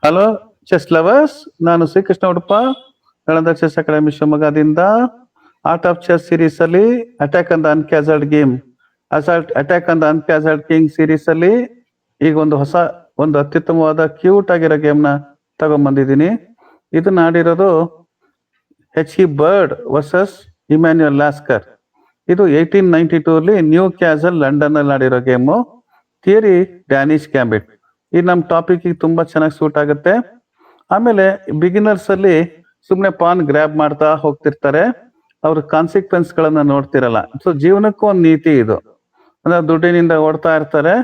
Hello chess lovers, ನಾನು Srikrishna Udupa, Nalanda chess academy ಶಿವಮೊಗ್ಗದಿಂದ. Art of chess series ಅಲ್ಲಿ attack on the uncastled game, attack on the uncastled king series ಅಲ್ಲಿ ಈಗ ಒಂದು ಅತ್ಯುತ್ತಮವಾದ ಕ್ಯೂಟ್ ಆಗಿರೋ ಗೇಮ್ ನ ತಗೊಂಡ್ಬಂದಿದ್ದೀನಿ. ಇದನ್ನ ಆಡಿರೋದು H.E. Bird versus Emanuel Lasker. ಇದು 1892 ಅಲ್ಲಿ ನ್ಯೂ ಕ್ಯಾಸಲ್ ಲಂಡನ್ ಅಲ್ಲಿ ಆಡಿರೋ ಗೇಮು. Theory Danish gambit. ಇದು ನಮ್ಮ ಟಾಪಿಕ್ ತುಂಬಾ ಚೆನ್ನಾಗಿ ಸೂಟ್ ಆಗುತ್ತೆ. ಆಮೇಲೆ ಬಿಗಿನರ್ಸ್ ಅಲ್ಲಿ ಸುಮ್ಮನೆ ಪಾನ್ ಗ್ರ್ಯಾಬ್ ಮಾಡ್ತಾ ಹೋಗ್ತಿರ್ತಾರೆ, ಅವ್ರ ಕಾನ್ಸಿಕ್ವೆನ್ಸ್ ಗಳನ್ನ ನೋಡ್ತಿರಲ್ಲ. ಸೊ ಜೀವನಕ್ಕೂ ಒಂದು ನೀತಿ ಇದು. ಅಂದ್ರೆ ದುಡ್ಡಿನಿಂದ ಓಡ್ತಾ ಇರ್ತಾರೆ,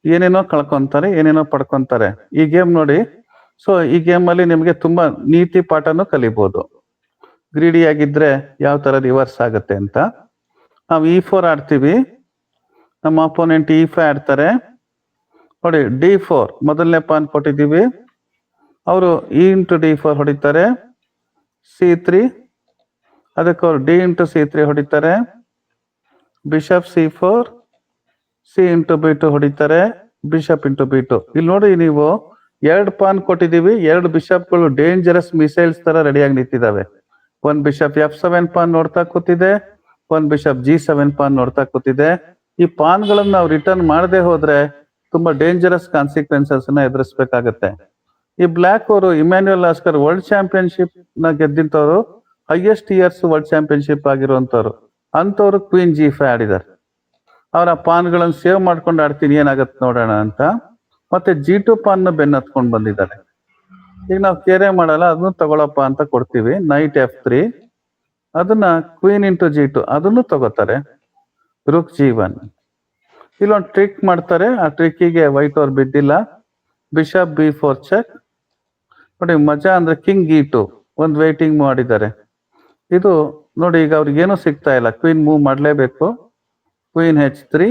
ಏನೇನೋ ಕಳ್ಕೊಂತಾರೆ, ಏನೇನೋ ಪಡ್ಕೊಂತಾರೆ. ಈ ಗೇಮ್ ನೋಡಿ. ಸೊ ಈ ಗೇಮ್ ಅಲ್ಲಿ ನಿಮ್ಗೆ ತುಂಬಾ ನೀತಿ ಪಾಠನೂ ಕಲಿಬಹುದು. ಗ್ರೀಡಿ ಆಗಿದ್ರೆ ಯಾವ ತರ ರಿವರ್ಸ್ ಆಗುತ್ತೆ ಅಂತ. ನಾವು E4 ಆಡ್ತೀವಿ, ನಮ್ಮ ಅಪೋನೆಂಟ್ E5 ಆಡ್ತಾರೆ. ನೋಡಿ D4 ಮೊದಲನೇ ಪಾನ್ ಕೊಟ್ಟಿದ್ದೀವಿ, ಅವರು E*D4 ಹೊಡಿತಾರೆ. C3, ಅದಕ್ಕೆ ಅವರು D*C3 ಹೊಡಿತಾರೆ. ಬಿಷಪ್ C4, C*B2 ಹೊಡಿತಾರೆ. Bishop B2. ಇಲ್ಲಿ ನೋಡಿ, ನೀವು 2 ಪಾನ್ ಕೊಟ್ಟಿದ್ದೀವಿ, 2 ಬಿಷಪ್ಗಳು ಡೇಂಜರಸ್ ಮಿಸೈಲ್ಸ್ ತರ ರೆಡಿಯಾಗಿ ನಿಂತಿದ್ದಾವೆ. ಒಂದ್ ಬಿಷಪ್ F7 ಪಾನ್ ನೋಡ್ತಾ ಕೂತಿದೆ, ಒಂದ್ ಬಿಷಪ್ G7 ಪಾನ್ ನೋಡ್ತಾ ಕೂತಿದೆ. ಈ ಪಾನ್ಗಳನ್ನ ನಾವು ರಿಟರ್ನ್ ಮಾಡದೆ ಹೋದ್ರೆ ತುಂಬಾ ಡೇಂಜರಸ್ ಕಾನ್ಸಿಕ್ವೆನ್ಸಸ್ ನ ಎದುರಿಸಬೇಕಾಗತ್ತೆ. ಈ ಬ್ಲಾಕ್ ಅವರು ಇಮ್ಯಾನ್ಯುಯಲ್ ಲಾಸ್ಕರ್ ವರ್ಲ್ಡ್ ಚಾಂಪಿಯನ್ಶಿಪ್ ನ ಗೆದ್ದಿಂತವ್ರು, ಹೈಯೆಸ್ಟ್ ಇಯರ್ಸ್ ವರ್ಲ್ಡ್ ಚಾಂಪಿಯನ್ಶಿಪ್ ಆಗಿರುವಂತವ್ರು. ಅಂತವ್ರು ಕ್ವೀನ್ G5 ಆಡಿದ್ದಾರೆ. ಅವ್ರ ಪಾನ್ಗಳನ್ನ ಸೇವ್ ಮಾಡ್ಕೊಂಡು ಆಡ್ತೀನಿ, ಏನಾಗತ್ತೆ ನೋಡೋಣ ಅಂತ. ಮತ್ತೆ G2 ಪಾನ್ ನ ಬೆನ್ನ ಹತ್ಕೊಂಡು ಬಂದಿದ್ದಾರೆ. ಈಗ ನಾವು ಕೇರೆ ಮಾಡಲ್ಲ, ಅದನ್ನು ತಗೊಳಪ್ಪ ಅಂತ ಕೊಡ್ತೀವಿ. ನೈಟ್ F3, ಅದನ್ನ ಕ್ವೀನ್ G2 ಅದನ್ನು ತಗೋತಾರೆ. ರುಕ್ G1. ಇಲ್ಲೊಂದು ಟ್ರಿಕ್ ಮಾಡ್ತಾರೆ, ಆ ಟ್ರಿಕ್ಕಿಗೆ ವೈಟ್ ಅವ್ರು ಬಿದ್ದಿಲ್ಲ. Bishop B4 check. ನೋಡಿ ಮಜಾ ಅಂದ್ರೆ ಕಿಂಗ್ E2 ಒಂದು ವೇಟಿಂಗ್ ಮಾಡಿದ್ದಾರೆ. ಇದು ನೋಡಿ, ಈಗ ಅವ್ರಿಗೆ ಏನೂ ಸಿಗ್ತಾ ಇಲ್ಲ, ಕ್ವೀನ್ ಮೂವ್ ಮಾಡ್ಲೇಬೇಕು. Queen H3.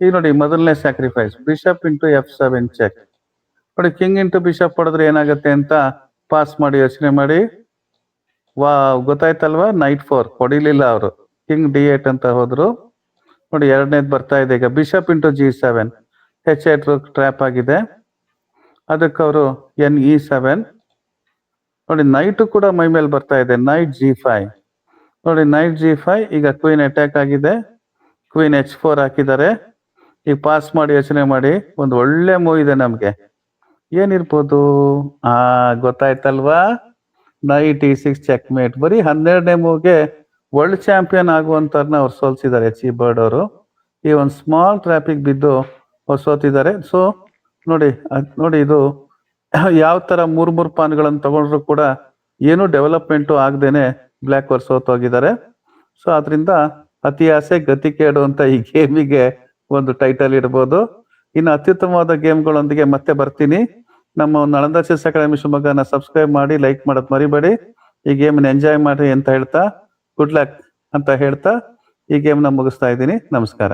ಈಗ ನೋಡಿ ಮೊದಲನೇ ಸ್ಯಾಕ್ರಿಫೈಸ್, ಬಿಷಪ್ F7 ಚೆಕ್. ನೋಡಿ ಕಿಂಗ್ ಬಿಷಪ್ ಹೊಡೆದ್ರೆ ಏನಾಗುತ್ತೆ ಅಂತ ಪಾಸ್ ಮಾಡಿ ಯೋಚನೆ ಮಾಡಿ. ಗೊತ್ತಾಯ್ತಲ್ವಾ? ನೈಟ್ 4 ಕೊಡಿಲಿಲ್ಲ ಅವರು, ಕಿಂಗ್ D8 ಅಂತ ಹೋದ್ರು. ನೋಡಿ ಎರಡನೇದು ಬರ್ತಾ ಇದೆ ಈಗ, ಬಿಷಪ್ G7. H8 ಟ್ರ್ಯಾಪ್ ಆಗಿದೆ, ಅದಕ್ಕೆ ಅವರು NE7. ನೋಡಿ ನೈಟ್ ಕೂಡ ಮೈ ಮೇಲೆ ಬರ್ತಾ ಇದೆ, ನೈಟ್ G5. ನೋಡಿ ನೈಟ್ G5, ಈಗ ಕ್ವೀನ್ ಅಟ್ಯಾಕ್ ಆಗಿದೆ. ಕ್ವೀನ್ H4 ಹಾಕಿದ್ದಾರೆ. ಈಗ ಪಾಸ್ ಮಾಡಿ ಯೋಚನೆ ಮಾಡಿ, ಒಂದು ಒಳ್ಳೆ ಮೂವ್ ಇದೆ ನಮ್ಗೆ. ಏನಿರ್ಬೋದು? ಗೊತ್ತಾಯ್ತಲ್ವಾ? Knight E6 checkmate. ಬರೀ 12ನೇ ಮೂವ್ಗೆ ವರ್ಲ್ಡ್ ಚಾಂಪಿಯನ್ ಆಗುವಂತವ್ರನ್ನ ಅವ್ರು ಸೋಲ್ಸಿದ್ದಾರೆ, H.E. ಬರ್ಡ್ ಅವರು. ಈ ಒಂದು ಸ್ಮಾಲ್ ಟ್ರಾಫಿಕ್ ಬಿದ್ದು ಅವ್ರು ಸೋತಿದ್ದಾರೆ. ಸೊ ನೋಡಿ ಇದು ಯಾವ ತರ ಮೂರ್ ಪಾನ್ಗಳನ್ನು ತಗೊಂಡ್ರು ಕೂಡ ಏನು ಡೆವಲಪ್ಮೆಂಟು ಆಗದೇನೆ ಬ್ಲ್ಯಾಕ್ ಅವ್ರು ಸೋತೋಗಿದ್ದಾರೆ. ಸೊ ಅದರಿಂದ ಅತಿ ಆಸೆ ಗತಿ ಕೇಡು ಅಂತ ಈ ಗೇಮಿಗೆ ಒಂದು ಟೈಟಲ್ ಇಡ್ಬೋದು. ಇನ್ನು ಅತ್ಯುತ್ತಮವಾದ ಗೇಮ್ಗಳೊಂದಿಗೆ ಮತ್ತೆ ಬರ್ತೀನಿ. ನಮ್ಮ ನಳಂದ ಚೆಸ್ ಅಕಾಡೆಮಿ ಶಿವಮೊಗ್ಗನ ಸಬ್ಸ್ಕ್ರೈಬ್ ಮಾಡಿ, ಲೈಕ್ ಮಾಡೋದು ಮರಿಬೇಡಿ. ಈ ಗೇಮ್ನ ಎಂಜಾಯ್ ಮಾಡಿ ಅಂತ ಹೇಳ್ತಾ, ಗುಡ್ ಲಕ್ ಅಂತ ಹೇಳ್ತಾ ಈ ಗೇಮ್ನ ಮುಗಿಸ್ತಾ ಇದ್ದೀನಿ. ನಮಸ್ಕಾರ.